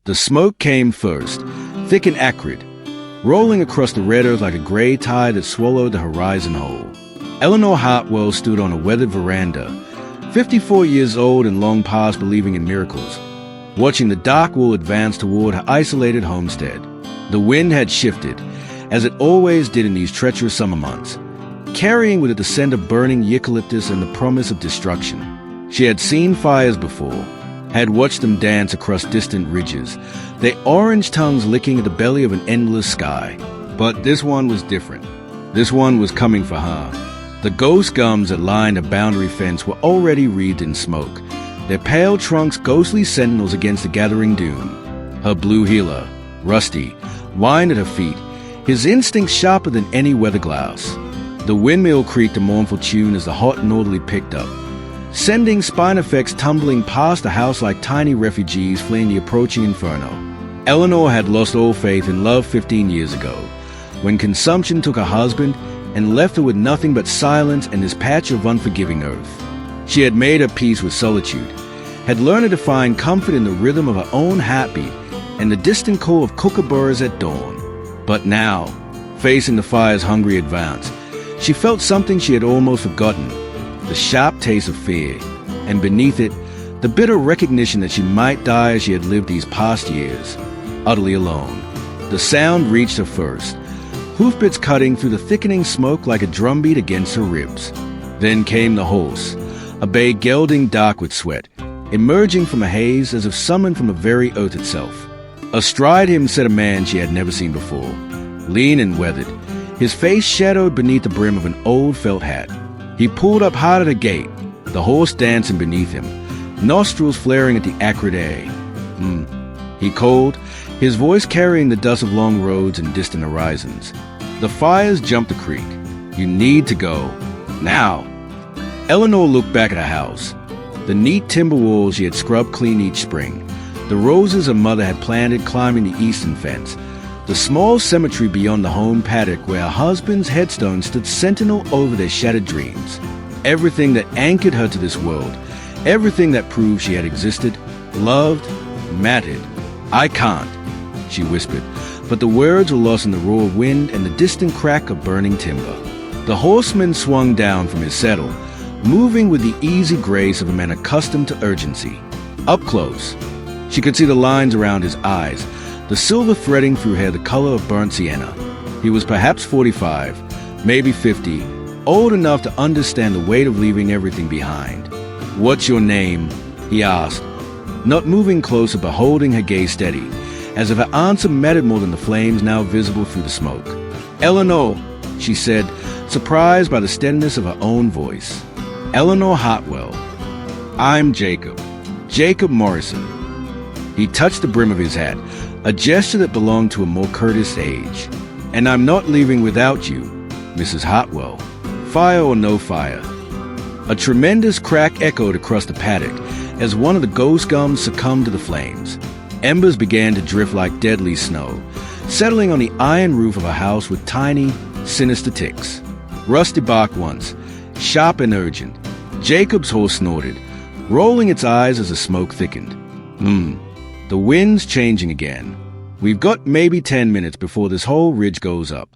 The smoke came first, thick and acrid, rolling across the red earth like a gray tide that swallowed the horizon whole. Eleanor Hartwell stood on a weathered veranda, 54 years old and long past believing in miracles, watching the dark wall advance toward her isolated homestead. The wind had shifted, as it always did in these treacherous summer months, carrying with it the scent of burning eucalyptus and the promise of destruction. She had seen fires before, had watched them dance across distant ridges, their orange tongues licking at the belly of an endless sky. But this one was different. This one was coming for her. The ghost gums that lined a boundary fence were already wreathed in smoke, their pale trunks ghostly sentinels against the gathering doom. Her blue heeler, Rusty, whined at her feet, his instincts sharper than any weather glass. The windmill creaked a mournful tune as the hot northerly picked up, sending spine effects tumbling past the house like tiny refugees fleeing the approaching inferno. Eleanor had lost all faith in love 15 years ago, when consumption took her husband and left her with nothing but silence and this patch of unforgiving earth. She had made her peace with solitude, had learned to find comfort in the rhythm of her own heartbeat and the distant call of kookaburras at dawn. But now, facing the fire's hungry advance, she felt something she had almost forgotten, the sharp taste of fear, and beneath it, the bitter recognition that she might die as she had lived these past years, utterly alone. The sound reached her first, hoofbits cutting through the thickening smoke like a drumbeat against her ribs. Then came the horse, a bay gelding dark with sweat, emerging from a haze as if summoned from the very earth itself. Astride him sat a man she had never seen before, lean and weathered, his face shadowed beneath the brim of an old felt hat. He pulled up hard at a gate, the horse dancing beneath him, nostrils flaring at the acrid air. He called, his voice carrying the dust of long roads and distant horizons. The fires jumped the creek. You need to go. Now. Eleanor looked back at her house. The neat timber walls she had scrubbed clean each spring, the roses her mother had planted climbing the eastern fence, the small cemetery beyond the home paddock where her husband's headstone stood sentinel over their shattered dreams. Everything that anchored her to this world, everything that proved she had existed, loved, mattered. I can't, she whispered, but the words were lost in the roar of wind and the distant crack of burning timber. The horseman swung down from his saddle, moving with the easy grace of a man accustomed to urgency. Up close, she could see the lines around his eyes, the silver threading through hair the color of burnt sienna. He was perhaps 45, maybe 50, old enough to understand the weight of leaving everything behind. "What's your name?" he asked, not moving closer but holding her gaze steady, as if her answer mattered more than the flames now visible through the smoke. "Eleanor," she said, surprised by the steadiness of her own voice. "Eleanor Hartwell. I'm Jacob. Jacob Morrison." He touched the brim of his hat, a gesture that belonged to a more courteous age. "And I'm not leaving without you, Mrs. Hartwell. Fire or no fire." A tremendous crack echoed across the paddock as one of the ghost gums succumbed to the flames. Embers began to drift like deadly snow, settling on the iron roof of a house with tiny, sinister ticks. Rusty barked once, sharp and urgent. Jacob's horse snorted, rolling its eyes as the smoke thickened. The wind's changing again. We've got maybe 10 minutes before this whole ridge goes up.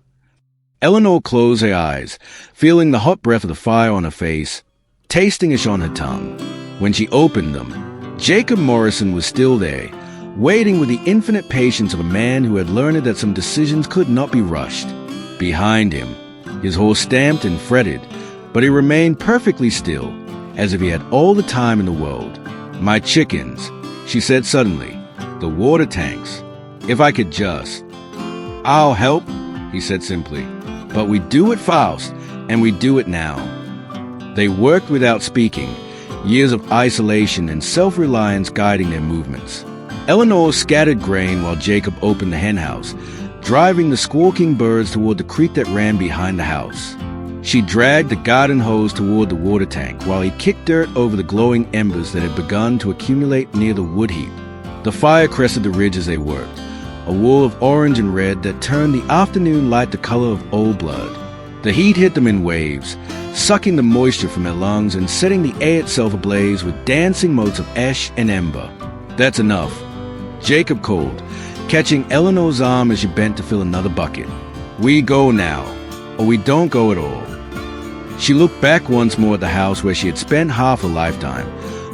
Eleanor closed her eyes, feeling the hot breath of the fire on her face, tasting it on her tongue. When she opened them, Jacob Morrison was still there, waiting with the infinite patience of a man who had learned that some decisions could not be rushed. Behind him, his horse stamped and fretted, but he remained perfectly still, as if he had all the time in the world. "My chickens," she said suddenly. "The water tanks. If I could just—" "I'll help," he said simply. "But we do it fast, and we do it now." They worked without speaking, years of isolation and self-reliance guiding their movements. Eleanor scattered grain while Jacob opened the henhouse, driving the squawking birds toward the creek that ran behind the house. She dragged the garden hose toward the water tank while he kicked dirt over the glowing embers that had begun to accumulate near the wood heap. The fire crested the ridge as they worked, a wall of orange and red that turned the afternoon light the color of old blood. The heat hit them in waves, sucking the moisture from their lungs and setting the air itself ablaze with dancing motes of ash and ember. "That's enough," Jacob called, catching Eleanor's arm as she bent to fill another bucket. "We go now, or we don't go at all." She looked back once more at the house where she had spent half a lifetime,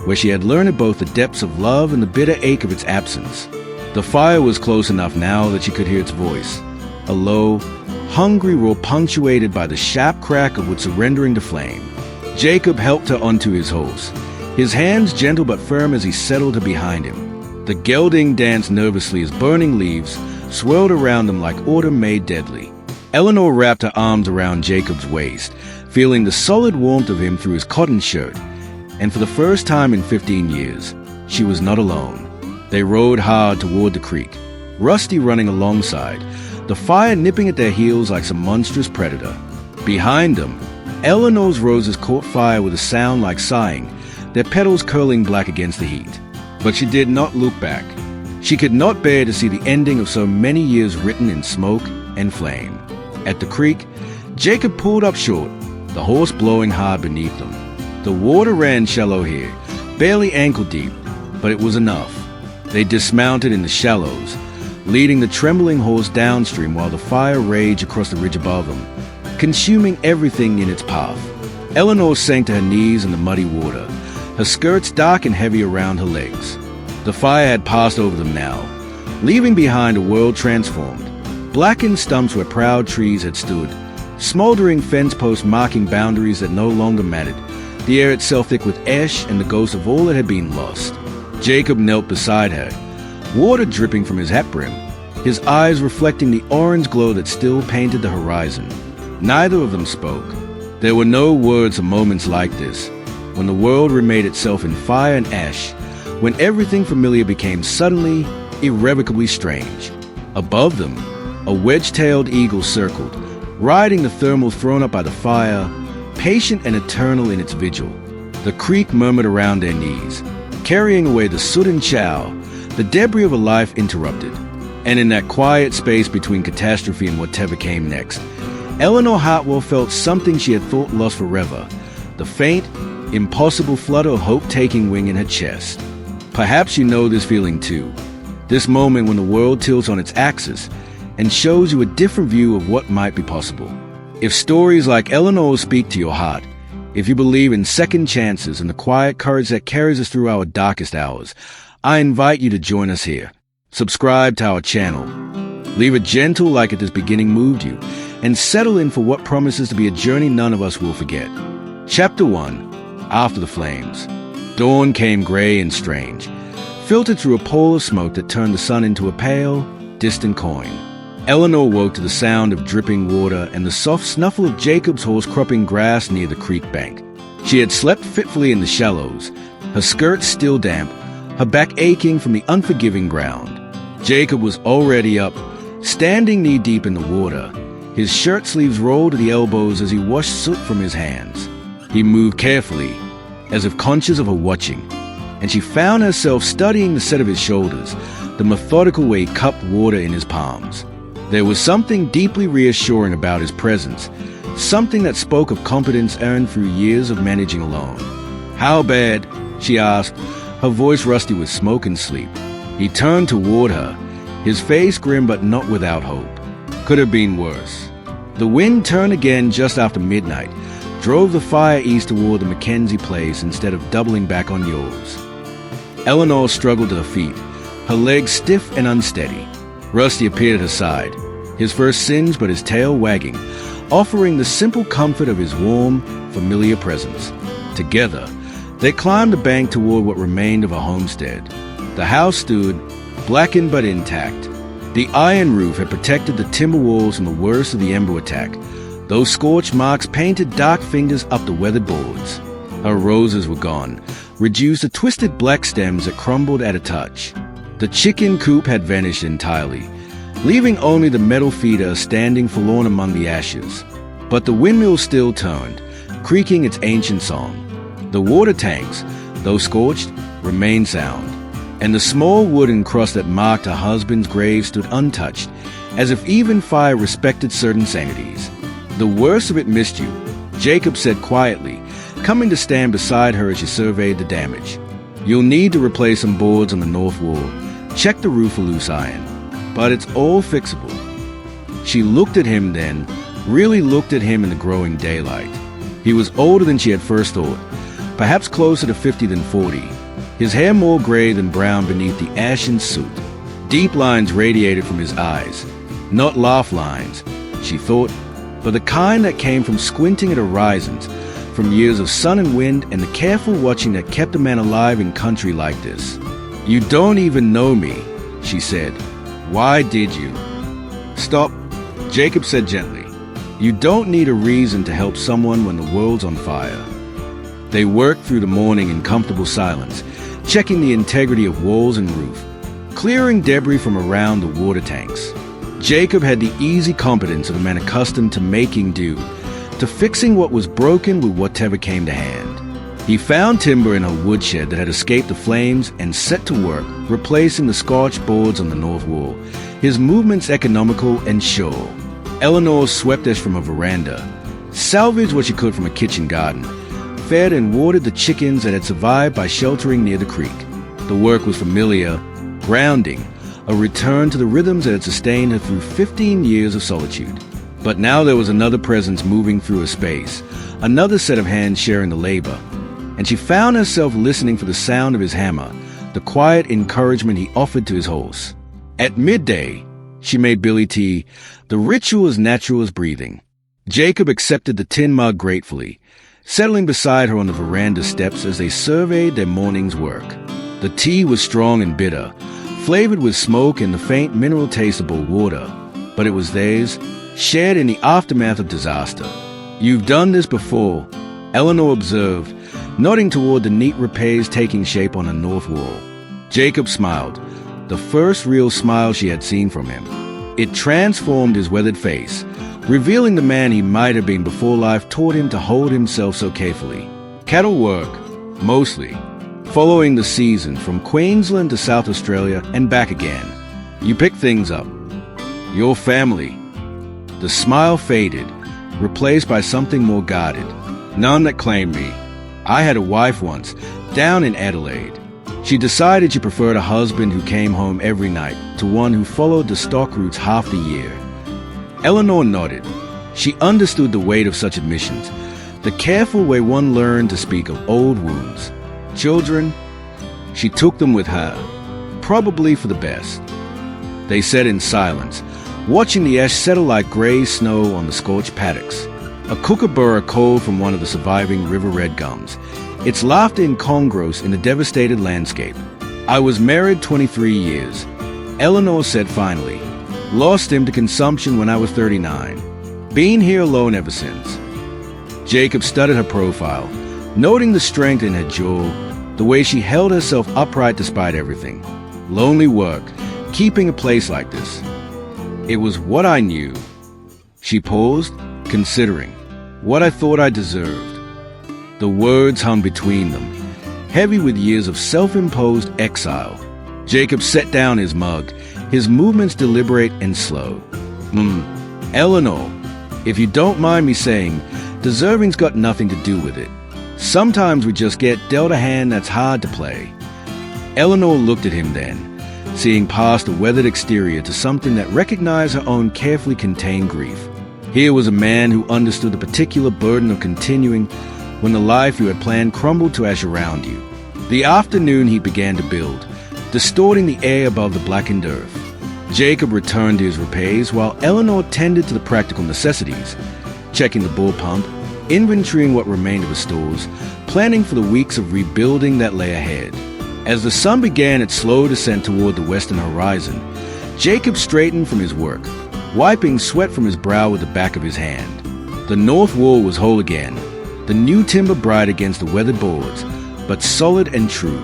where she had learned both the depths of love and the bitter ache of its absence. The fire was close enough now that she could hear its voice, a low, hungry roar punctuated by the sharp crack of wood surrendering to flame. Jacob helped her onto his horse, his hands gentle but firm as he settled her behind him. The gelding danced nervously as burning leaves swirled around them like autumn made deadly. Eleanor wrapped her arms around Jacob's waist, feeling the solid warmth of him through his cotton shirt. And for the first time in 15 years, she was not alone. They rode hard toward the creek, Rusty running alongside, the fire nipping at their heels like some monstrous predator. Behind them, Eleanor's roses caught fire with a sound like sighing, their petals curling black against the heat. But she did not look back. She could not bear to see the ending of so many years written in smoke and flame. At the creek, Jacob pulled up short, the horse blowing hard beneath them. The water ran shallow here, barely ankle deep, but it was enough. They dismounted in the shallows, leading the trembling horse downstream while the fire raged across the ridge above them, consuming everything in its path. Eleanor sank to her knees in the muddy water, her skirts dark and heavy around her legs. The fire had passed over them now, leaving behind a world transformed. Blackened stumps where proud trees had stood, smoldering fence posts marking boundaries that no longer mattered, the air itself thick with ash and the ghost of all that had been lost. Jacob knelt beside her, water dripping from his hat brim, his eyes reflecting the orange glow that still painted the horizon. Neither of them spoke. There were no words for moments like this, when the world remade itself in fire and ash, when everything familiar became suddenly, irrevocably strange. Above them, a wedge-tailed eagle circled, riding the thermal thrown up by the fire, patient and eternal in its vigil. The creek murmured around their knees, carrying away the soot and chow, the debris of a life interrupted. And in that quiet space between catastrophe and whatever came next, Eleanor Hartwell felt something she had thought lost forever, the faint, impossible flutter of hope taking wing in her chest. Perhaps you know this feeling too, this moment when the world tilts on its axis and shows you a different view of what might be possible. If stories like Eleanor's speak to your heart, if you believe in second chances and the quiet courage that carries us through our darkest hours, I invite you to join us here. Subscribe to our channel. Leave a gentle like if this beginning moved you, and settle in for what promises to be a journey none of us will forget. Chapter 1. After the Flames. Dawn came gray and strange, filtered through a pall of smoke that turned the sun into a pale, distant coin. Eleanor woke to the sound of dripping water and the soft snuffle of Jacob's horse cropping grass near the creek bank. She had slept fitfully in the shallows, her skirts still damp, her back aching from the unforgiving ground. Jacob was already up, standing knee-deep in the water, his shirt sleeves rolled to the elbows as he washed soot from his hands. He moved carefully, as if conscious of her watching, and she found herself studying the set of his shoulders, the methodical way he cupped water in his palms. There was something deeply reassuring about his presence, something that spoke of competence earned through years of managing alone. "How bad?" she asked, her voice rusty with smoke and sleep. He turned toward her, his face grim but not without hope. Could have been worse. The wind turned again just after midnight, drove the fire east toward the Mackenzie place instead of doubling back on yours. Eleanor struggled to her feet, her legs stiff and unsteady. Rusty appeared at her side, his fur singed but his tail wagging, offering the simple comfort of his warm, familiar presence. Together, they climbed the bank toward what remained of a homestead. The house stood, blackened but intact. The iron roof had protected the timber walls from the worst of the ember attack, those scorched marks painted dark fingers up the weathered boards. Her roses were gone, reduced to twisted black stems that crumbled at a touch. The chicken coop had vanished entirely, leaving only the metal feeder standing forlorn among the ashes. But the windmill still turned, creaking its ancient song. The water tanks, though scorched, remained sound, and the small wooden cross that marked her husband's grave stood untouched, as if even fire respected certain sanities. "The worst of it missed you," Jacob said quietly, coming to stand beside her as she surveyed the damage. "You'll need to replace some boards on the north wall, Check the roof for loose iron. But it's all fixable. She looked at him then, really looked at him in the growing daylight. He was older than she had first thought, perhaps closer to 50 than 40. His hair more gray than brown beneath the ashen suit. Deep lines radiated from his eyes. Not laugh lines, she thought, but the kind that came from squinting at horizons, from years of sun and wind and the careful watching that kept a man alive in country like this. "You don't even know me," she said. "Why did you?" "Stop," Jacob said gently. "You don't need a reason to help someone when the world's on fire." They worked through the morning in comfortable silence, checking the integrity of walls and roof, clearing debris from around the water tanks. Jacob had the easy competence of a man accustomed to making do, to fixing what was broken with whatever came to hand. He found timber in her woodshed that had escaped the flames and set to work, replacing the scorched boards on the north wall, his movements economical and sure. Eleanor swept ash from a veranda, salvaged what she could from a kitchen garden, fed and watered the chickens that had survived by sheltering near the creek. The work was familiar, grounding, a return to the rhythms that had sustained her through 15 years of solitude. But now there was another presence moving through her space, another set of hands sharing the labor, and she found herself listening for the sound of his hammer, the quiet encouragement he offered to his horse. At midday, she made Billy tea, the ritual as natural as breathing. Jacob accepted the tin mug gratefully, settling beside her on the veranda steps as they surveyed their morning's work. The tea was strong and bitter, flavored with smoke and the faint mineral taste of boiled water, but it was theirs, shared in the aftermath of disaster. "You've done this before," Eleanor observed, nodding toward the neat repairs taking shape on the north wall. Jacob smiled, the first real smile she had seen from him. It transformed his weathered face, revealing the man he might have been before life taught him to hold himself so carefully. Cattle work, mostly, following the season from Queensland to South Australia and back again. You pick things up. Your family. The smile faded, replaced by something more guarded. None that claimed me. I had a wife once, down in Adelaide. She decided she preferred a husband who came home every night to one who followed the stock routes half the year. Eleanor nodded. She understood the weight of such admissions, the careful way one learned to speak of old wounds. Children, she took them with her, probably for the best. They sat in silence, watching the ash settle like grey snow on the scorched paddocks. A kookaburra called from one of the surviving river red gums, its laughter incongruous in the devastated landscape. "I was married 23 years, Eleanor said finally. Lost him to consumption when I was 39. Been here alone ever since." Jacob studied her profile, noting the strength in her jaw, the way she held herself upright despite everything. Lonely work, keeping a place like this. It was what I knew. She paused, considering. What I thought I deserved. The words hung between them, heavy with years of self-imposed exile. Jacob set down his mug, his movements deliberate and slow. Eleanor, if you don't mind me saying, deserving's got nothing to do with it. Sometimes we just get dealt a hand that's hard to play. Eleanor looked at him then, seeing past a weathered exterior to something that recognized her own carefully contained grief. Here was a man who understood the particular burden of continuing when the life you had planned crumbled to ash around you. The afternoon he began to build, distorting the air above the blackened earth. Jacob returned to his repairs while Eleanor tended to the practical necessities, checking the bull pump, inventorying what remained of the stores, planning for the weeks of rebuilding that lay ahead. As the sun began its slow descent toward the western horizon, Jacob straightened from his work, wiping sweat from his brow with the back of his hand. The north wall was whole again, the new timber bright against the weathered boards, but solid and true.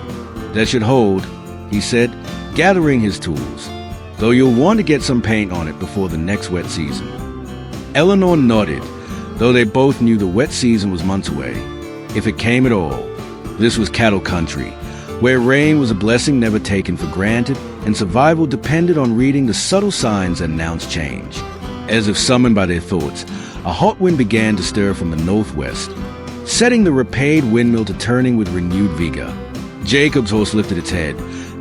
That should hold, he said, gathering his tools, though you'll want to get some paint on it before the next wet season. Eleanor nodded, though they both knew the wet season was months away, if it came at all. This was cattle country, where rain was a blessing never taken for granted, and survival depended on reading the subtle signs that announced change. As if summoned by their thoughts, a hot wind began to stir from the northwest, setting the repaid windmill to turning with renewed vigor. Jacob's horse lifted its head,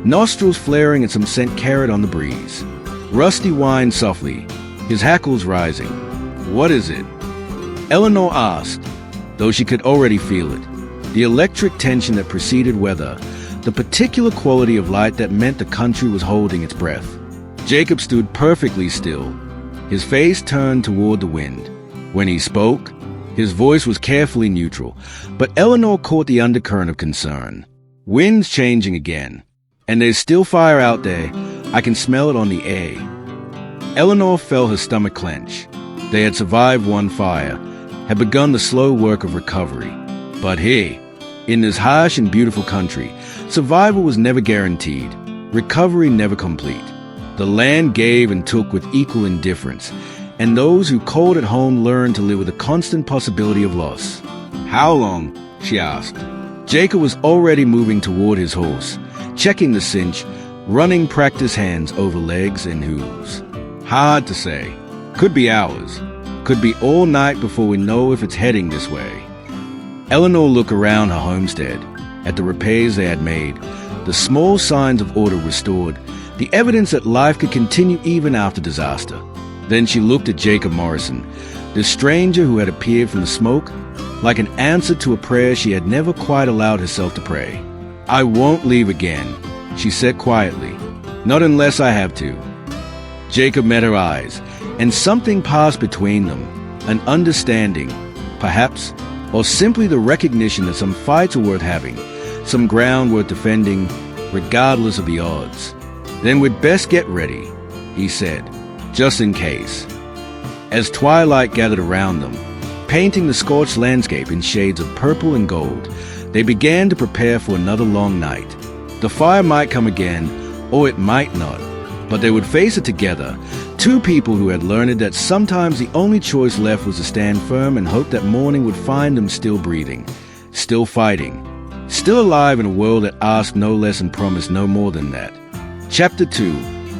nostrils flaring and some scent carrot on the breeze. Rusty whined softly, his hackles rising. "What is it?" Eleanor asked, though she could already feel it. The electric tension that preceded weather, the particular quality of light that meant the country was holding its breath. Jacob stood perfectly still, his face turned toward the wind. When he spoke, his voice was carefully neutral, but Eleanor caught the undercurrent of concern. "Wind's changing again, and there's still fire out there. I can smell it on the air." Eleanor felt her stomach clench. They had survived one fire, had begun the slow work of recovery. But here, in this harsh and beautiful country, survival was never guaranteed, recovery never complete. The land gave and took with equal indifference, and those who called it home learned to live with the constant possibility of loss. "How long?" she asked. Jacob was already moving toward his horse, checking the cinch, running practice hands over legs and hooves. "Hard to say. Could be hours. Could be all night before we know if it's heading this way." Eleanor looked around her homestead, at the repairs they had made, the small signs of order restored, the evidence that life could continue even after disaster. Then she looked at Jacob Morrison, this stranger who had appeared from the smoke, like an answer to a prayer she had never quite allowed herself to pray. "I won't leave again," she said quietly. "Not unless I have to." Jacob met her eyes, and something passed between them, an understanding, perhaps, or simply the recognition that some fights are worth having, some ground worth defending, regardless of the odds. "Then we'd best get ready," he said, "just in case." As twilight gathered around them, painting the scorched landscape in shades of purple and gold, they began to prepare for another long night. The fire might come again, or it might not, but they would face it together, two people who had learned that sometimes the only choice left was to stand firm and hope that morning would find them still breathing, still fighting, still alive in a world that asked no less and promised no more than that. Chapter 2.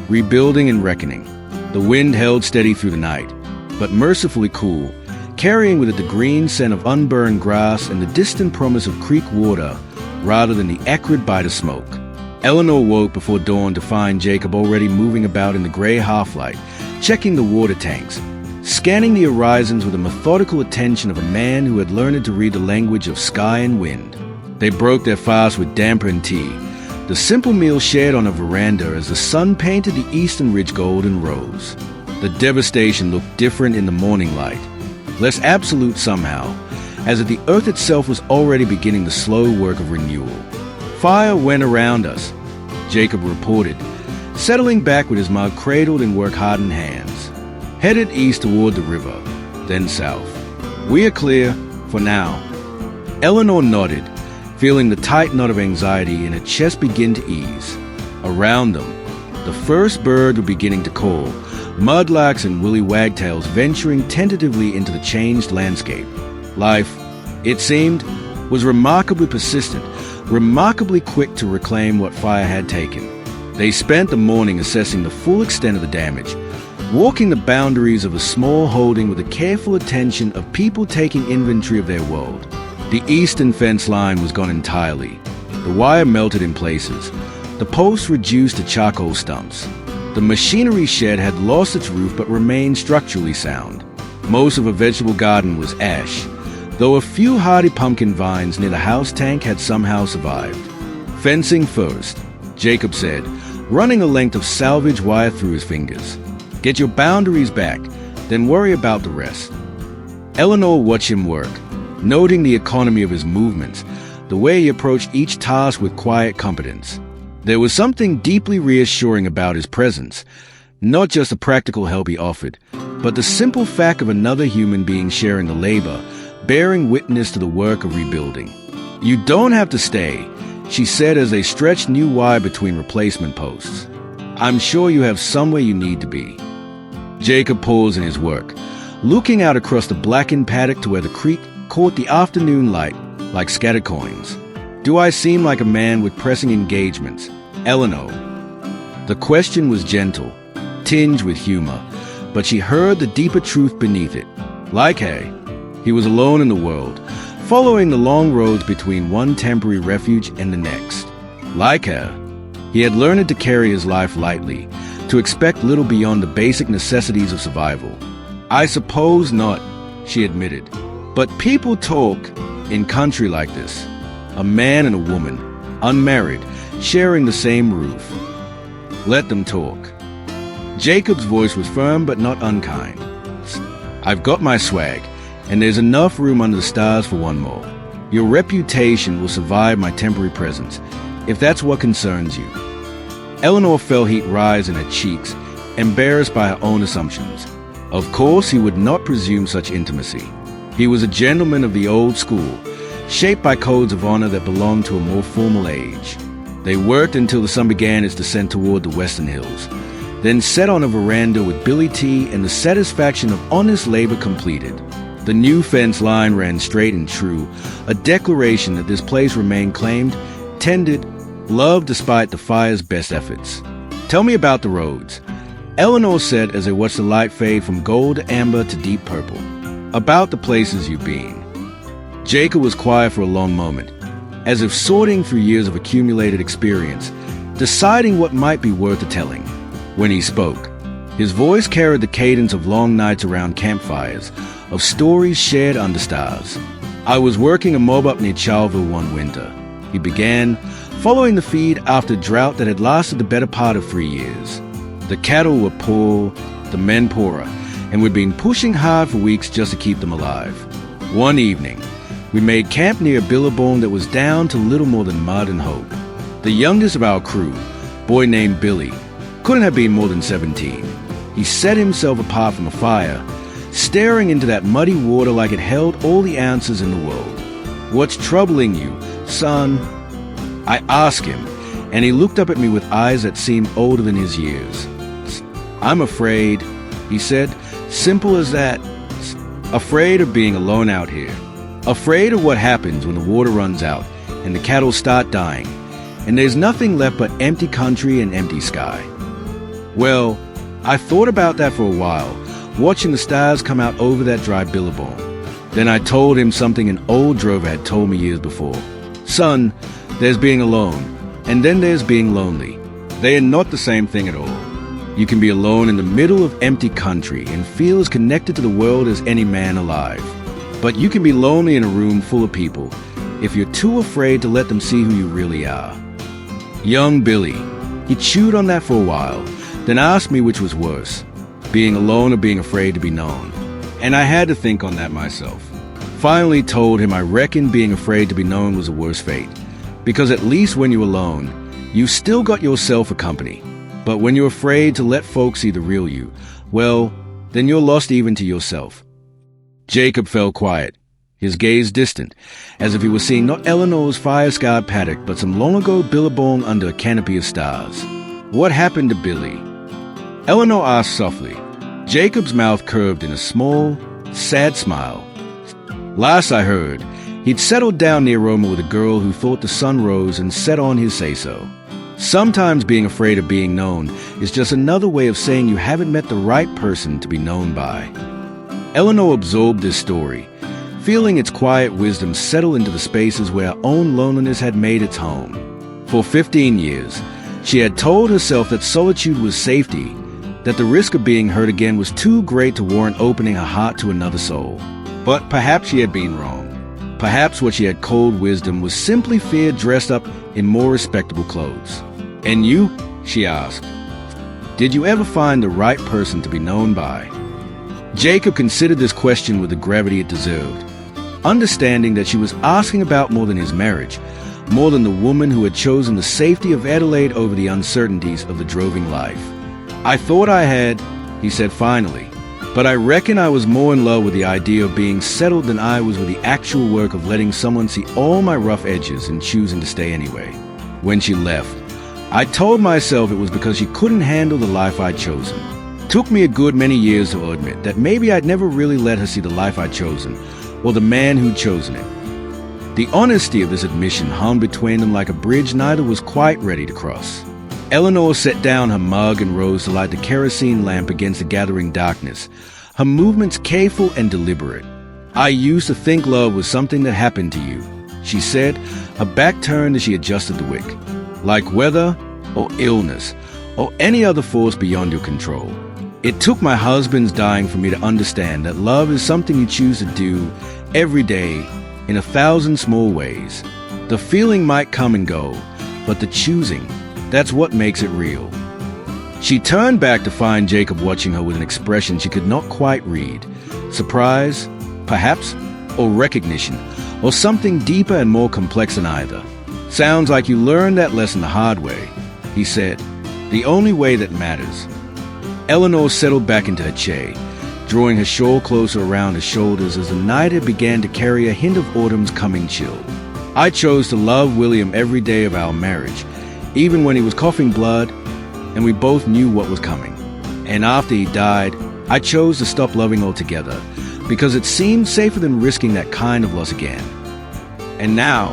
Rebuilding and Reckoning. The wind held steady through the night, but mercifully cool, carrying with it the green scent of unburned grass and the distant promise of creek water rather than the acrid bite of smoke. Eleanor woke before dawn to find Jacob already moving about in the gray half-light, checking the water tanks, scanning the horizons with the methodical attention of a man who had learned to read the language of sky and wind. They broke their fast with damper and tea, the simple meal shared on a veranda as the sun painted the eastern ridge gold and rose. The devastation looked different in the morning light, less absolute somehow, as if the earth itself was already beginning the slow work of renewal. "Fire went around us," Jacob reported, settling back with his mug cradled in work-hardened hands. "Headed east toward the river, then south. We are clear, for now." Eleanor nodded, feeling the tight knot of anxiety in her chest begin to ease. Around them, the first bird were beginning to call, mudlarks and woolly wagtails venturing tentatively into the changed landscape. Life, it seemed, was remarkably persistent, remarkably quick to reclaim what fire had taken. They spent the morning assessing the full extent of the damage, walking the boundaries of a small holding with the careful attention of people taking inventory of their world. The eastern fence line was gone entirely. The wire melted in places, the posts reduced to charcoal stumps. The machinery shed had lost its roof but remained structurally sound. Most of a vegetable garden was ash, though a few hardy pumpkin vines near the house tank had somehow survived. "Fencing first," Jacob said, running a length of salvage wire through his fingers. "Get your boundaries back, then worry about the rest." Eleanor watched him work, noting the economy of his movements, the way he approached each task with quiet competence. There was something deeply reassuring about his presence, not just the practical help he offered, but the simple fact of another human being sharing the labor, bearing witness to the work of rebuilding. "You don't have to stay," she said as they stretched new wire between replacement posts. "I'm sure you have somewhere you need to be." Jacob paused in his work, looking out across the blackened paddock to where the creek caught the afternoon light like scattered coins. "Do I seem like a man with pressing engagements, Eleanor?" The question was gentle, tinged with humor, but she heard the deeper truth beneath it. Like her, he was alone in the world, following the long roads between one temporary refuge and the next. Like her, He had learned to carry his life lightly, to expect little beyond the basic necessities of survival. "I suppose not," she admitted. "But people talk in country like this. A man and a woman, unmarried, sharing the same roof. Let them talk." Jacob's voice was firm but not unkind. "I've got my swag, and there's enough room under the stars for one more. Your reputation will survive my temporary presence, if that's what concerns you." Eleanor felt heat rise in her cheeks, embarrassed by her own assumptions. Of course, he would not presume such intimacy. He was a gentleman of the old school, shaped by codes of honor that belonged to a more formal age. They worked until the sun began its descent toward the western hills, then sat on a veranda with Billy T and the satisfaction of honest labor completed. The new fence line ran straight and true, a declaration that this place remained claimed, tended, loved despite the fire's best efforts. "Tell me about the roads," Eleanor said as they watched the light fade from gold to amber to deep purple. "About the places you've been." Jacob was quiet for a long moment, as if sorting through years of accumulated experience, deciding what might be worth the telling. When he spoke, his voice carried the cadence of long nights around campfires, of stories shared under stars. "I was working a mob up near Charleville one winter," he began, following the feed after a drought that had lasted the better part of 3 years. The cattle were poor, the men poorer, and we'd been pushing hard for weeks just to keep them alive. One evening, we made camp near a billabong that was down to little more than mud and hope. The youngest of our crew, a boy named Billy, couldn't have been more than 17. He set himself apart from the fire, staring into that muddy water like it held all the answers in the world. "What's troubling you, son?" I asked him, and he looked up at me with eyes that seemed older than his years. "I'm afraid," he said, simple as that. "Afraid of being alone out here. Afraid of what happens when the water runs out and the cattle start dying, and there's nothing left but empty country and empty sky." Well, I thought about that for a while, watching the stars come out over that dry billabong. Then I told him something an old drover had told me years before. "Son, there's being alone, and then there's being lonely. They are not the same thing at all. You can be alone in the middle of empty country and feel as connected to the world as any man alive. But you can be lonely in a room full of people if you're too afraid to let them see who you really are." Young Billy, he chewed on that for a while, then asked me which was worse, being alone or being afraid to be known. And I had to think on that myself. Finally told him I reckoned being afraid to be known was a worse fate, because at least when you're alone, you still got yourself a company. But when you're afraid to let folks see the real you, well, then you're lost even to yourself. Jacob fell quiet, his gaze distant, as if he was seeing not Eleanor's fire-scarred paddock, but some long-ago billabong under a canopy of stars. "What happened to Billy?" Eleanor asked softly. Jacob's mouth curved in a small, sad smile. "Last I heard, he'd settled down near Roma with a girl who thought the sun rose and set on his say-so. Sometimes being afraid of being known is just another way of saying you haven't met the right person to be known by." Eleanor absorbed this story, feeling its quiet wisdom settle into the spaces where her own loneliness had made its home. For 15 years, she had told herself that solitude was safety, that the risk of being hurt again was too great to warrant opening her heart to another soul. But perhaps she had been wrong. Perhaps what she had called wisdom was simply fear dressed up in more respectable clothes. "And you?" she asked. "Did you ever find the right person to be known by?" Jacob considered this question with the gravity it deserved, understanding that she was asking about more than his marriage, more than the woman who had chosen the safety of Adelaide over the uncertainties of the droving life. "I thought I had," he said finally, "but I reckon I was more in love with the idea of being settled than I was with the actual work of letting someone see all my rough edges and choosing to stay anyway. When she left, I told myself it was because she couldn't handle the life I'd chosen. Took me a good many years to admit that maybe I'd never really let her see the life I'd chosen, or the man who'd chosen it. The honesty of this admission hung between them like a bridge neither was quite ready to cross. Eleanor set down her mug and rose to light the kerosene lamp against the gathering darkness, her movements careful and deliberate. "I used to think love was something that happened to you," she said, her back turned as she adjusted the wick. "Like weather, or illness, or any other force beyond your control. It took my husband's dying for me to understand that love is something you choose to do every day in 1,000 small ways. The feeling might come and go, but the choosing, that's what makes it real. She turned back to find Jacob watching her with an expression she could not quite read. Surprise, perhaps, or recognition, or something deeper and more complex than either. "Sounds like you learned that lesson the hard way," he said. "The only way that matters." Eleanor settled back into her chair, drawing her shawl closer around her shoulders as the night had began to carry a hint of autumn's coming chill. "I chose to love William every day of our marriage, even when he was coughing blood, and we both knew what was coming. And after he died, I chose to stop loving altogether, because it seemed safer than risking that kind of loss again. And now,"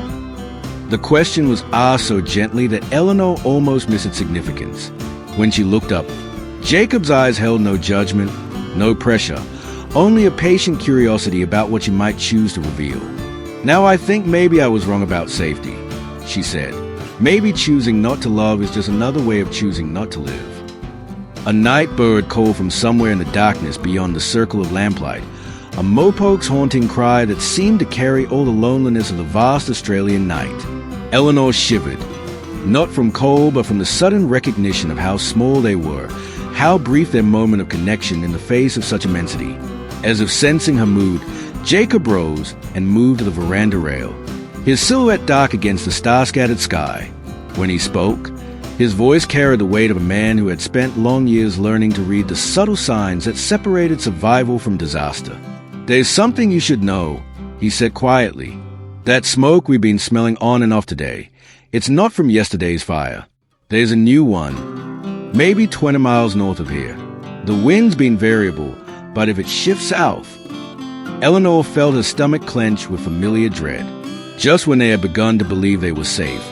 the question was asked so gently that Eleanor almost missed its significance. When she looked up, Jacob's eyes held no judgment, no pressure, only a patient curiosity about what she might choose to reveal. "Now I think maybe I was wrong about safety," she said. "Maybe choosing not to love is just another way of choosing not to live." A night bird called from somewhere in the darkness beyond the circle of lamplight, a mopoke's haunting cry that seemed to carry all the loneliness of the vast Australian night. Eleanor shivered, not from cold but from the sudden recognition of how small they were, how brief their moment of connection in the face of such immensity. As if sensing her mood, Jacob rose and moved to the veranda rail, his silhouette dark against the star-scattered sky. When he spoke, his voice carried the weight of a man who had spent long years learning to read the subtle signs that separated survival from disaster. "There's something you should know," he said quietly. "That smoke we've been smelling on and off today, it's not from yesterday's fire. There's a new one, maybe 20 miles north of here. The wind's been variable, but if it shifts south..." Eleanor felt her stomach clench with familiar dread. Just when they had begun to believe they were safe,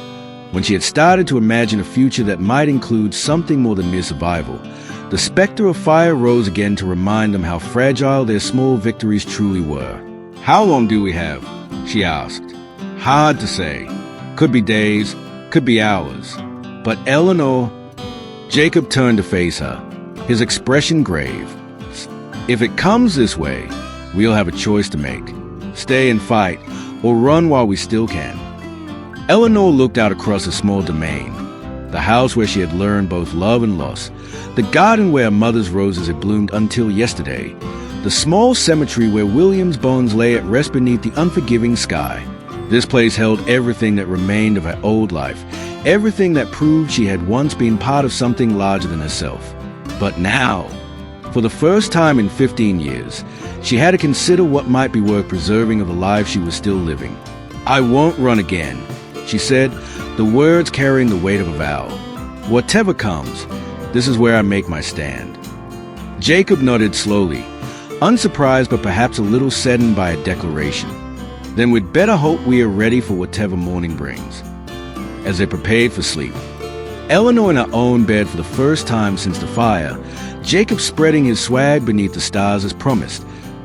when she had started to imagine a future that might include something more than mere survival, the specter of fire rose again to remind them how fragile their small victories truly were. "How long do we have?" she asked. "Hard to say. Could be days, could be hours. But Eleanor..." Jacob turned to face her, his expression grave. "If it comes this way, we'll have a choice to make. Stay and fight, or run while we still can." Eleanor looked out across a small domain, the house where she had learned both love and loss, the garden where her mother's roses had bloomed until yesterday, the small cemetery where William's bones lay at rest beneath the unforgiving sky. This place held everything that remained of her old life, everything that proved she had once been part of something larger than herself. But now, for the first time in 15 years, she had to consider what might be worth preserving of the life she was still living. "I won't run again," she said, the words carrying the weight of a vow. "Whatever comes, this is where I make my stand." Jacob nodded slowly, unsurprised but perhaps a little saddened by a declaration. "Then we'd better hope we are ready for whatever morning brings." As they prepared for sleep, Eleanor in her own bed for the first time since the fire, Jacob spreading his swag beneath the stars as promised,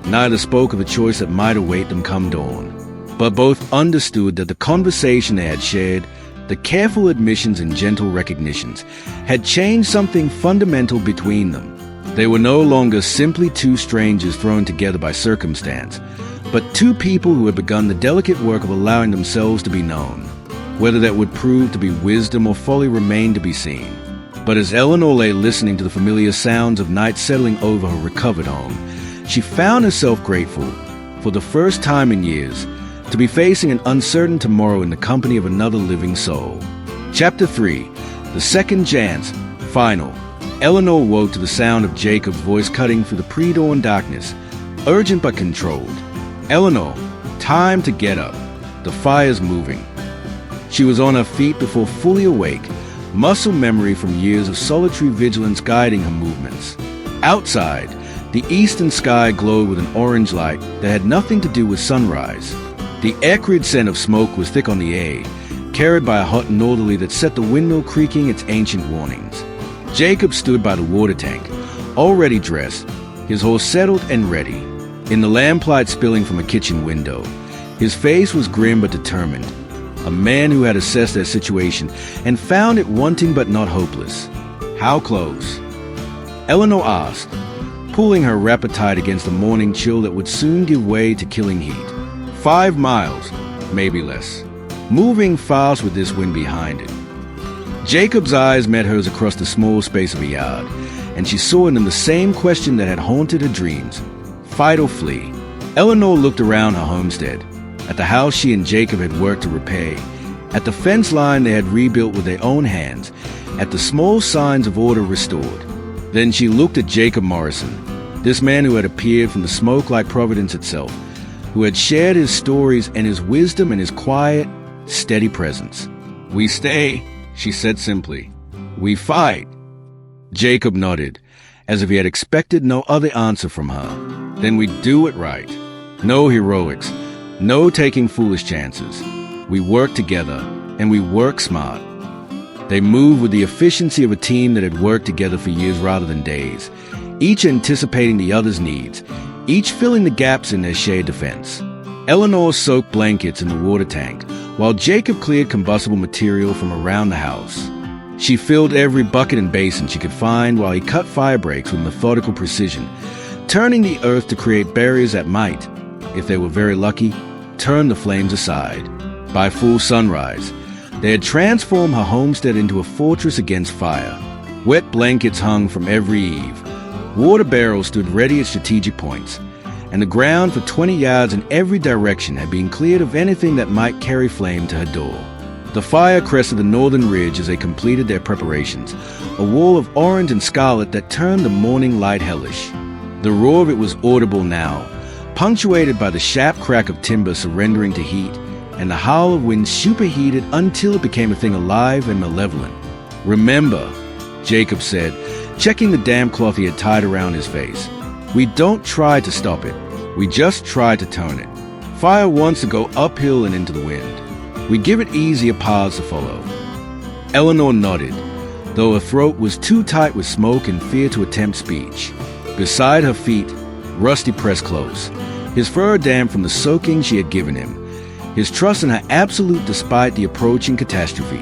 neither spoke of the choice that might await them come dawn. But both understood that the conversation they had shared, the careful admissions and gentle recognitions, had changed something fundamental between them. They were no longer simply two strangers thrown together by circumstance, but two people who had begun the delicate work of allowing themselves to be known. Whether that would prove to be wisdom or folly remained to be seen. But as Eleanor lay listening to the familiar sounds of night settling over her recovered home, she found herself grateful, for the first time in years, to be facing an uncertain tomorrow in the company of another living soul. Chapter 3. The Second Chance. Final. Eleanor woke to the sound of Jacob's voice cutting through the pre-dawn darkness, urgent but controlled. "Eleanor, time to get up. The fire's moving." She was on her feet before fully awake, muscle memory from years of solitary vigilance guiding her movements. Outside, the eastern sky glowed with an orange light that had nothing to do with sunrise. The acrid scent of smoke was thick on the air, carried by a hot northerly that set the windmill creaking its ancient warnings. Jacob stood by the water tank, already dressed, his horse settled and ready. In the lamplight spilling from a kitchen window, his face was grim but determined. a man who had assessed their situation and found it wanting but not hopeless. "How close?" Eleanor asked, pulling her appetite against the morning chill that would soon give way to killing heat. 5 miles, maybe less. Moving fast with this wind behind it. Jacob's eyes met hers across the small space of a yard, and she saw in them the same question that had haunted her dreams. Fight or flee? Eleanor looked around her homestead, at the house she and Jacob had worked to repair, at the fence line they had rebuilt with their own hands, at the small signs of order restored. Then she looked at Jacob Morrison, this man who had appeared from the smoke like Providence itself, who had shared his stories and his wisdom in his quiet, steady presence. "We stay," she said simply. "We fight." Jacob nodded, as if he had expected no other answer from her. "Then we do it right. No heroics, no taking foolish chances. We work together, and we work smart." They moved with the efficiency of a team that had worked together for years rather than days, each anticipating the other's needs, each filling the gaps in their shared defense. Eleanor soaked blankets in the water tank, while Jacob cleared combustible material from around the house. She filled every bucket and basin she could find while he cut fire breaks with methodical precision, turning the earth to create barriers that might, if they were very lucky, turn the flames aside. By full sunrise, they had transformed her homestead into a fortress against fire. Wet blankets hung from every eave. Water barrels stood ready at strategic points, and the ground for 20 yards in every direction had been cleared of anything that might carry flame to her door. The fire crested the northern ridge as they completed their preparations, a wall of orange and scarlet that turned the morning light hellish. The roar of it was audible now, punctuated by the sharp crack of timber surrendering to heat, and the howl of wind superheated until it became a thing alive and malevolent. "Remember," Jacob said, checking the damp cloth he had tied around his face, "we don't try to stop it. We just try to turn it. Fire wants to go uphill and into the wind. We give it easier paths to follow." Eleanor nodded, though her throat was too tight with smoke and fear to attempt speech. Beside her feet, Rusty pressed close, his fur damp from the soaking she had given him, his trust in her absolute despite the approaching catastrophe.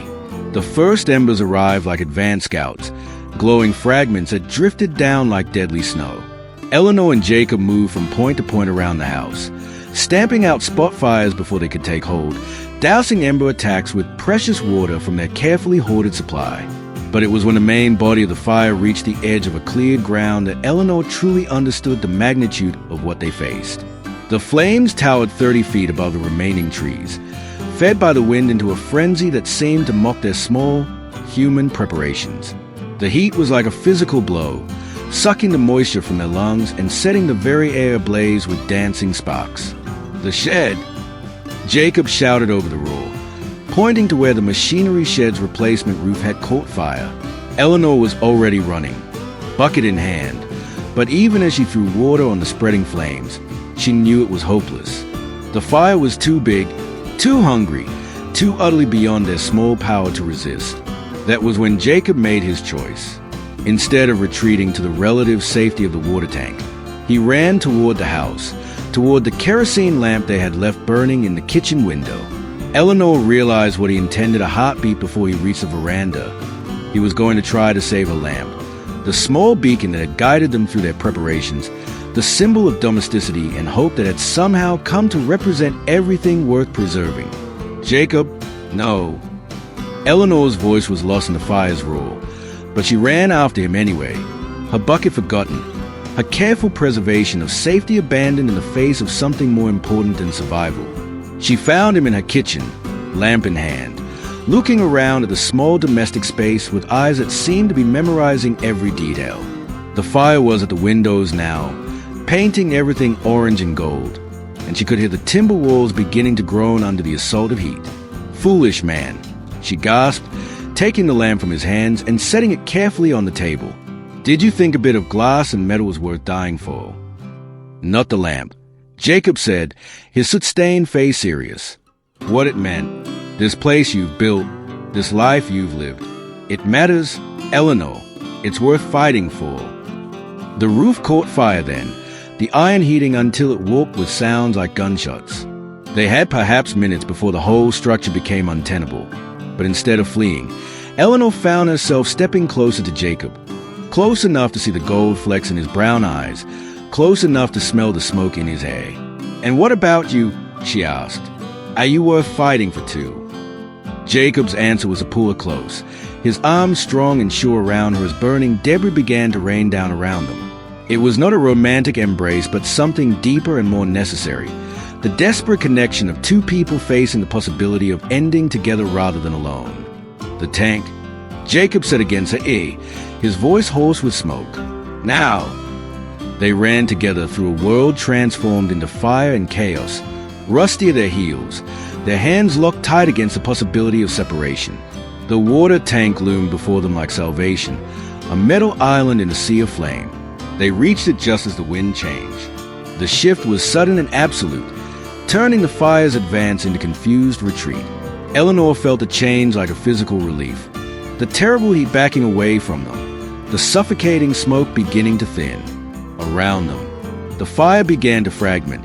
The first embers arrived like advanced scouts, glowing fragments that drifted down like deadly snow. Eleanor and Jacob moved from point to point around the house, stamping out spot fires before they could take hold, dousing ember attacks with precious water from their carefully hoarded supply. But it was when the main body of the fire reached the edge of a cleared ground that Eleanor truly understood the magnitude of what they faced. The flames towered 30 feet above the remaining trees, fed by the wind into a frenzy that seemed to mock their small, human preparations. The heat was like a physical blow, sucking the moisture from their lungs and setting the very air ablaze with dancing sparks. "The shed!" Jacob shouted over the roar, pointing to where the machinery shed's replacement roof had caught fire. Eleanor was already running, bucket in hand, but even as she threw water on the spreading flames, she knew it was hopeless. The fire was too big, too hungry, too utterly beyond their small power to resist. That was when Jacob made his choice. Instead of retreating to the relative safety of the water tank, he ran toward the house, toward the kerosene lamp they had left burning in the kitchen window. Eleanor realized what he intended a heartbeat before he reached the veranda. He was going to try to save a lamp, the small beacon that had guided them through their preparations, the symbol of domesticity and hope that had somehow come to represent everything worth preserving. "Jacob, no." Eleanor's voice was lost in the fire's roar, but she ran after him anyway, her bucket forgotten, her careful preservation of safety abandoned in the face of something more important than survival. She found him in her kitchen, lamp in hand, looking around at the small domestic space with eyes that seemed to be memorizing every detail. The fire was at the windows now, painting everything orange and gold, and she could hear the timber walls beginning to groan under the assault of heat. "Foolish man," she gasped, taking the lamp from his hands and setting it carefully on the table. "Did you think a bit of glass and metal was worth dying for?" "Not the lamp," Jacob said, his soot-stained face serious. "What it meant, this place you've built, this life you've lived. It matters, Eleanor. It's worth fighting for." The roof caught fire then, the iron heating until it warped with sounds like gunshots. They had perhaps minutes before the whole structure became untenable. But instead of fleeing, Eleanor found herself stepping closer to Jacob, close enough to see the gold flecks in his brown eyes, close enough to smell the smoke in his hair. "And what about you?" she asked. "Are you worth fighting for two?" Jacob's answer was to pull her close. His arms strong and sure around her as burning debris began to rain down around them. It was not a romantic embrace, but something deeper and more necessary. The desperate connection of two people facing the possibility of ending together rather than alone. "The tank," Jacob said against her ear, his voice hoarse with smoke. "Now!" They ran together through a world transformed into fire and chaos, Rusty at their heels, their hands locked tight against the possibility of separation. The water tank loomed before them like salvation, a metal island in a sea of flame. They reached it just as the wind changed. The shift was sudden and absolute, turning the fire's advance into confused retreat. Eleanor felt a change like a physical relief, the terrible heat backing away from them, the suffocating smoke beginning to thin. Around them, the fire began to fragment,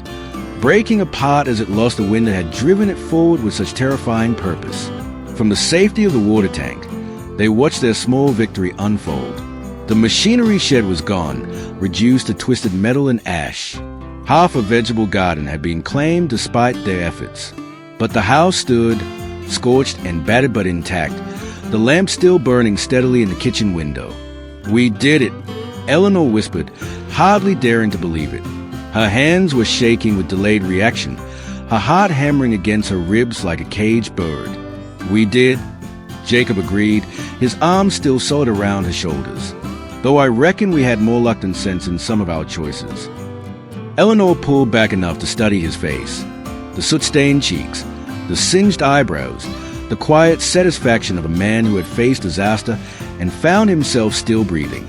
breaking apart as it lost the wind that had driven it forward with such terrifying purpose. From the safety of the water tank, they watched their small victory unfold. The machinery shed was gone, reduced to twisted metal and ash. Half a vegetable garden had been claimed despite their efforts. But the house stood, scorched and battered but intact, the lamp still burning steadily in the kitchen window. "We did it," Eleanor whispered, hardly daring to believe it. Her hands were shaking with delayed reaction, her heart hammering against her ribs like a caged bird. "We did," Jacob agreed, his arms still solid around her shoulders. "Though I reckon we had more luck than sense in some of our choices." Eleanor pulled back enough to study his face. The soot-stained cheeks, the singed eyebrows, the quiet satisfaction of a man who had faced disaster and found himself still breathing.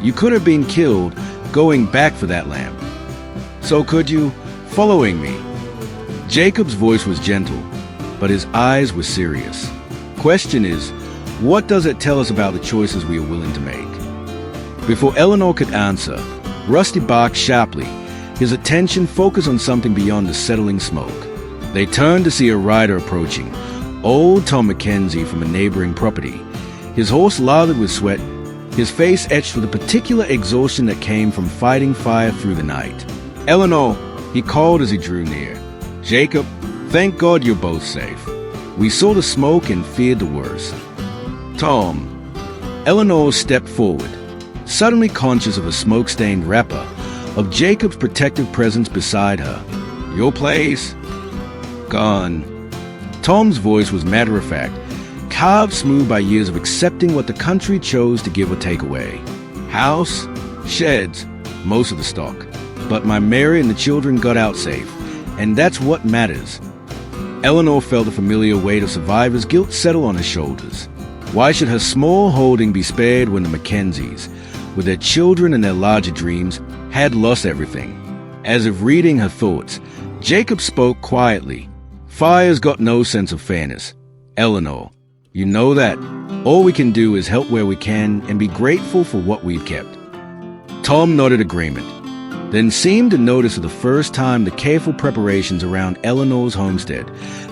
"You could have been killed going back for that lamp. So could you, following me?" Jacob's voice was gentle, but his eyes were serious. "Question is, what does it tell us about the choices we are willing to make?" Before Eleanor could answer, Rusty barked sharply, his attention focused on something beyond the settling smoke. They turned to see a rider approaching, old Tom Mackenzie from a neighboring property. His horse lathered with sweat, his face etched with a particular exhaustion that came from fighting fire through the night. "Eleanor," he called as he drew near. "Jacob, thank God you're both safe. We saw the smoke and feared the worst." "Tom." Eleanor stepped forward, suddenly conscious of a smoke-stained wrapper, of Jacob's protective presence beside her. "Your place?" "Gone." Tom's voice was matter-of-fact, carved smooth by years of accepting what the country chose to give or take away. "House, sheds, most of the stock. But my Mary and the children got out safe, and that's what matters." Eleanor felt the familiar weight of survivor's guilt settle on her shoulders. Why should her small holding be spared when the Mackenzies, with their children and their larger dreams, had lost everything? As if reading her thoughts, Jacob spoke quietly. "Fire's got no sense of fairness. Eleanor, you know that. All we can do is help where we can and be grateful for what we've kept." Tom nodded agreement, then seemed to notice for the first time the careful preparations around Eleanor's homestead,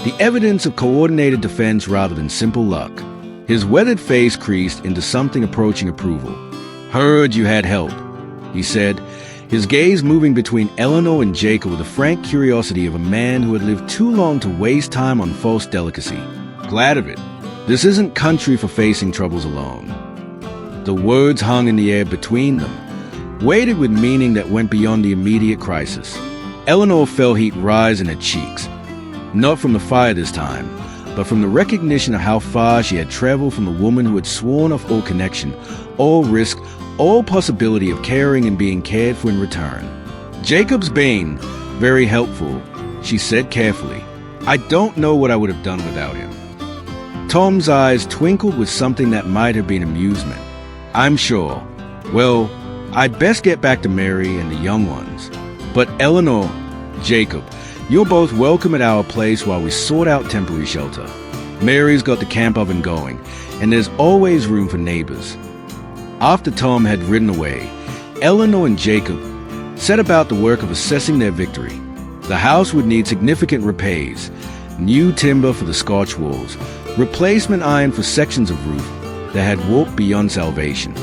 the evidence of coordinated defense rather than simple luck. His weathered face creased into something approaching approval. "Heard you had help," he said, his gaze moving between Eleanor and Jacob with the frank curiosity of a man who had lived too long to waste time on false delicacy. "Glad of it. This isn't country for facing troubles alone." The words hung in the air between them, weighted with meaning that went beyond the immediate crisis. Eleanor felt heat rise in her cheeks, not from the fire this time, but from the recognition of how far she had traveled from the woman who had sworn off all connection, all risk, all possibility of caring and being cared for in return. "Jacob's been very helpful," she said carefully. "I don't know what I would have done without him." Tom's eyes twinkled with something that might have been amusement. "I'm sure. Well, I'd best get back to Mary and the young ones. But Eleanor, Jacob, you're both welcome at our place while we sort out temporary shelter. Mary's got the camp oven going, and there's always room for neighbors." After Tom had ridden away, Eleanor and Jacob set about the work of assessing their victory. The house would need significant repairs, new timber for the scotch walls, replacement iron for sections of roof that had warped beyond salvation.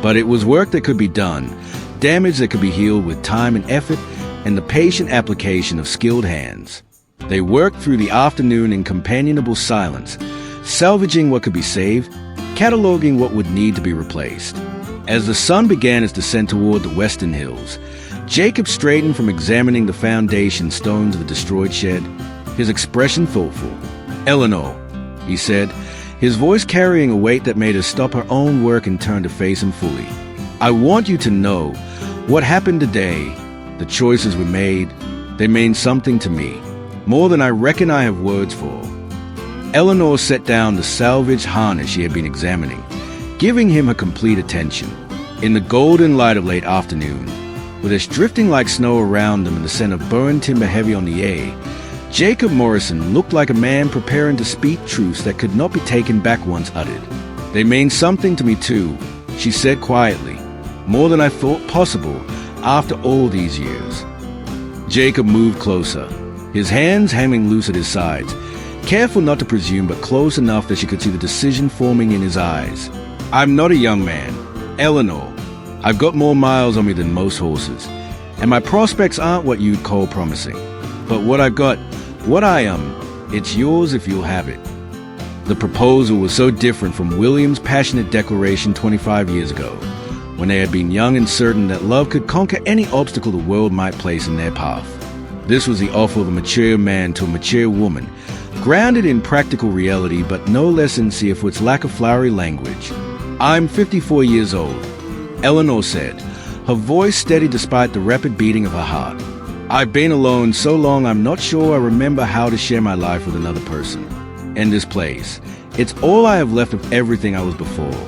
But it was work that could be done, damage that could be healed with time and effort, and the patient application of skilled hands. They worked through the afternoon in companionable silence, salvaging what could be saved, cataloging what would need to be replaced. As the sun began its descent toward the western hills, Jacob straightened from examining the foundation stones of the destroyed shed, his expression thoughtful. "Eleanor," he said, his voice carrying a weight that made her stop her own work and turn to face him fully. "I want you to know what happened today, the choices we made, they mean something to me, more than I reckon I have words for." Eleanor set down the salvaged harness she had been examining, giving him her complete attention. In the golden light of late afternoon, with it drifting like snow around them and the scent of burned timber heavy on the air, Jacob Morrison looked like a man preparing to speak truths that could not be taken back once uttered. "They mean something to me too," she said quietly, "more than I thought possible after all these years." Jacob moved closer, his hands hanging loose at his sides, careful not to presume but close enough that she could see the decision forming in his eyes. "I'm not a young man, Eleanor. I've got more miles on me than most horses, and my prospects aren't what you'd call promising. But what I've got, what I am, it's yours if you'll have it." The proposal was so different from William's passionate declaration 25 years ago, when they had been young and certain that love could conquer any obstacle the world might place in their path. This was the offer of a mature man to a mature woman, grounded in practical reality but no less sincere for its lack of flowery language. "I'm 54 years old," Eleanor said, her voice steady despite the rapid beating of her heart. "I've been alone so long I'm not sure I remember how to share my life with another person. And this place, it's all I have left of everything I was before."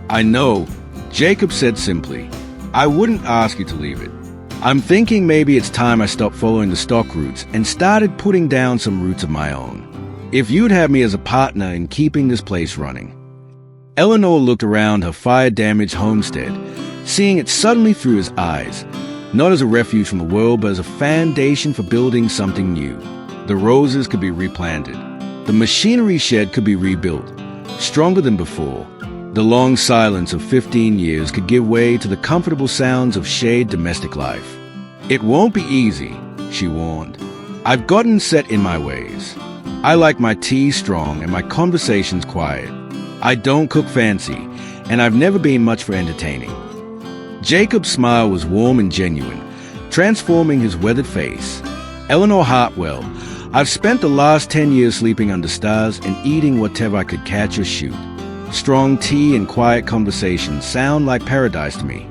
"I know," Jacob said simply. "I wouldn't ask you to leave it. I'm thinking maybe it's time I stopped following the stock routes and started putting down some roots of my own. If you'd have me as a partner in keeping this place running." Eleanor looked around her fire-damaged homestead, seeing it suddenly through his eyes, not as a refuge from the world, but as a foundation for building something new. The roses could be replanted. The machinery shed could be rebuilt, stronger than before. The long silence of 15 years could give way to the comfortable sounds of shared domestic life. "It won't be easy," she warned. "I've gotten set in my ways. I like my tea strong and my conversations quiet. I don't cook fancy, and I've never been much for entertaining." Jacob's smile was warm and genuine, transforming his weathered face. "Eleanor Hartwell, I've spent the last 10 years sleeping under stars and eating whatever I could catch or shoot. Strong tea and quiet conversation sound like paradise to me."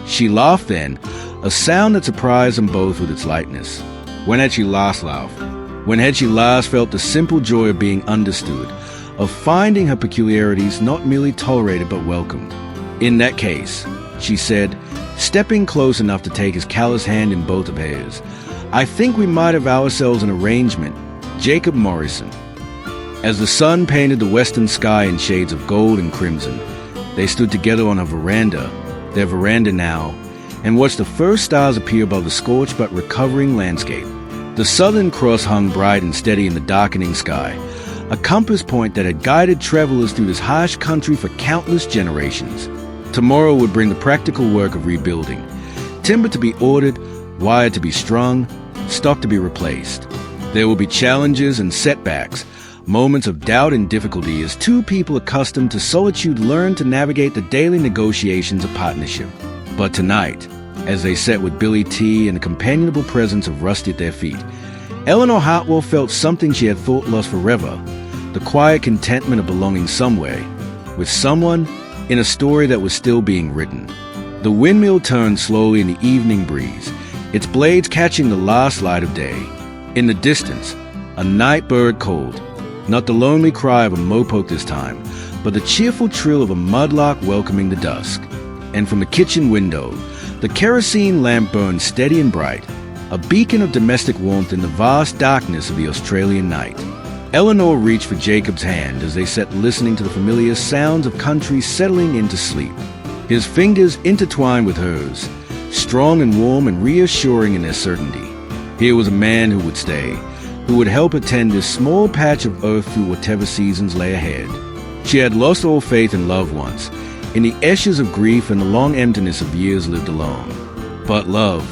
She laughed then, a sound that surprised them both with its lightness. When had she last laughed? When had she last felt the simple joy of being understood, of finding her peculiarities not merely tolerated but welcomed? "In that case," she said, stepping close enough to take his callous hand in both of hers, "I think we might have ourselves an arrangement, Jacob Morrison." As the sun painted the western sky in shades of gold and crimson, they stood together on a veranda, their veranda now, and watched the first stars appear above the scorched but recovering landscape. The Southern Cross hung bright and steady in the darkening sky, a compass point that had guided travelers through this harsh country for countless generations. Tomorrow would bring the practical work of rebuilding, timber to be ordered, wire to be strung, stock to be replaced. There will be challenges and setbacks, moments of doubt and difficulty as two people accustomed to solitude learn to navigate the daily negotiations of partnership. But tonight, as they sat with Billy T and the companionable presence of Rusty at their feet, Eleanor Hartwell felt something she had thought lost forever, the quiet contentment of belonging somewhere, with someone, in a story that was still being written. The windmill turned slowly in the evening breeze, its blades catching the last light of day. In the distance, a night bird called, not the lonely cry of a mopoke this time, but the cheerful trill of a mudlark welcoming the dusk. And from the kitchen window, the kerosene lamp burned steady and bright, a beacon of domestic warmth in the vast darkness of the Australian night. Eleanor reached for Jacob's hand as they sat listening to the familiar sounds of country settling into sleep. His fingers intertwined with hers, strong and warm and reassuring in their certainty. Here was a man who would stay, who would help her tend this small patch of earth through whatever seasons lay ahead. She had lost all faith in love once, in the ashes of grief and the long emptiness of years lived alone. But love,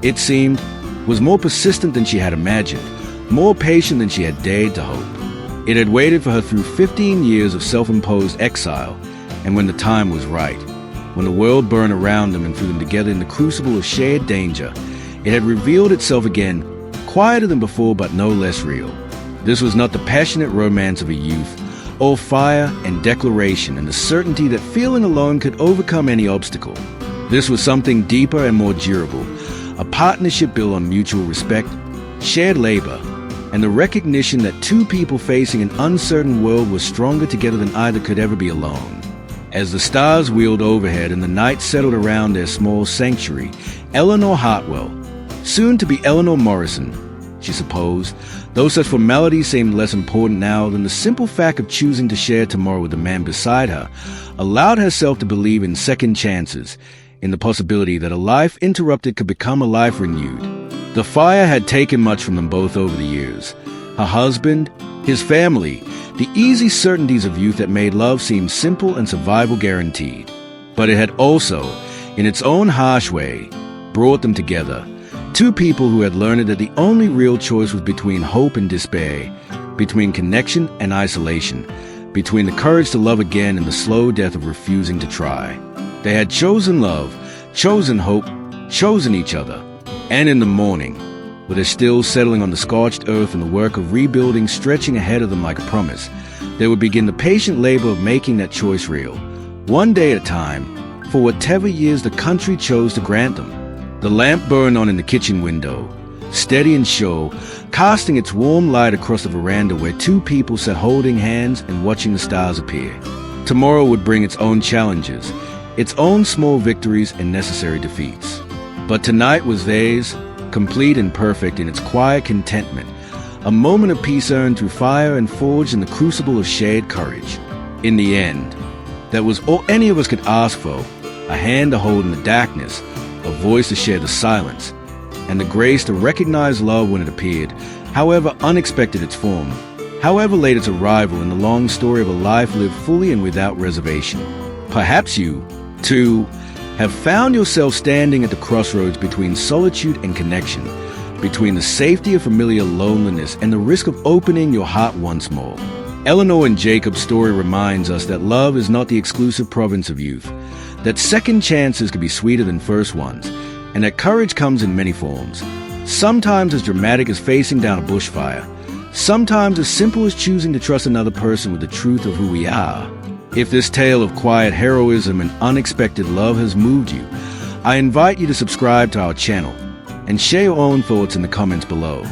it seemed, was more persistent than she had imagined, more patient than she had dared to hope. It had waited for her through 15 years of self-imposed exile, and when the time was right, when the world burned around them and threw them together in the crucible of shared danger, it had revealed itself again, quieter than before but no less real. This was not the passionate romance of a youth, all fire and declaration and the certainty that feeling alone could overcome any obstacle. This was something deeper and more durable, a partnership built on mutual respect, shared labor, and the recognition that two people facing an uncertain world were stronger together than either could ever be alone. As the stars wheeled overhead and the night settled around their small sanctuary, Eleanor Hartwell, soon to be Eleanor Morrison, she supposed, though such formalities seemed less important now than the simple fact of choosing to share tomorrow with the man beside her, allowed herself to believe in second chances, in the possibility that a life interrupted could become a life renewed. The fire had taken much from them both over the years. Her husband, his family, the easy certainties of youth that made love seem simple and survival guaranteed. But it had also, in its own harsh way, brought them together. Two people who had learned that the only real choice was between hope and despair, between connection and isolation, between the courage to love again and the slow death of refusing to try. They had chosen love, chosen hope, chosen each other. And in the morning, with their still settling on the scorched earth and the work of rebuilding stretching ahead of them like a promise, they would begin the patient labor of making that choice real, one day at a time, for whatever years the country chose to grant them. The lamp burned on in the kitchen window, steady and sure, casting its warm light across the veranda where two people sat holding hands and watching the stars appear. Tomorrow would bring its own challenges, its own small victories and necessary defeats. But tonight was theirs, complete and perfect in its quiet contentment, a moment of peace earned through fire and forged in the crucible of shared courage. In the end, that was all any of us could ask for, a hand to hold in the darkness, a voice to share the silence, and the grace to recognize love when it appeared, however unexpected its form, however late its arrival in the long story of a life lived fully and without reservation. Perhaps you, too, have found yourself standing at the crossroads between solitude and connection, between the safety of familiar loneliness and the risk of opening your heart once more. Eleanor and Jacob's story reminds us that love is not the exclusive province of youth, that second chances can be sweeter than first ones, and that courage comes in many forms, sometimes as dramatic as facing down a bushfire, sometimes as simple as choosing to trust another person with the truth of who we are. If this tale of quiet heroism and unexpected love has moved you, I invite you to subscribe to our channel and share your own thoughts in the comments below.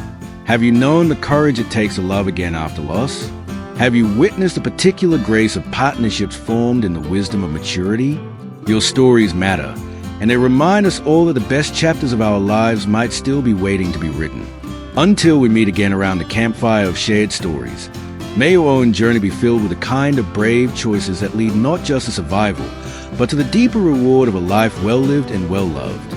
Have you known the courage it takes to love again after loss? Have you witnessed the particular grace of partnerships formed in the wisdom of maturity? Your stories matter, and they remind us all that the best chapters of our lives might still be waiting to be written. Until we meet again around the campfire of shared stories, may your own journey be filled with the kind of brave choices that lead not just to survival, but to the deeper reward of a life well lived and well loved.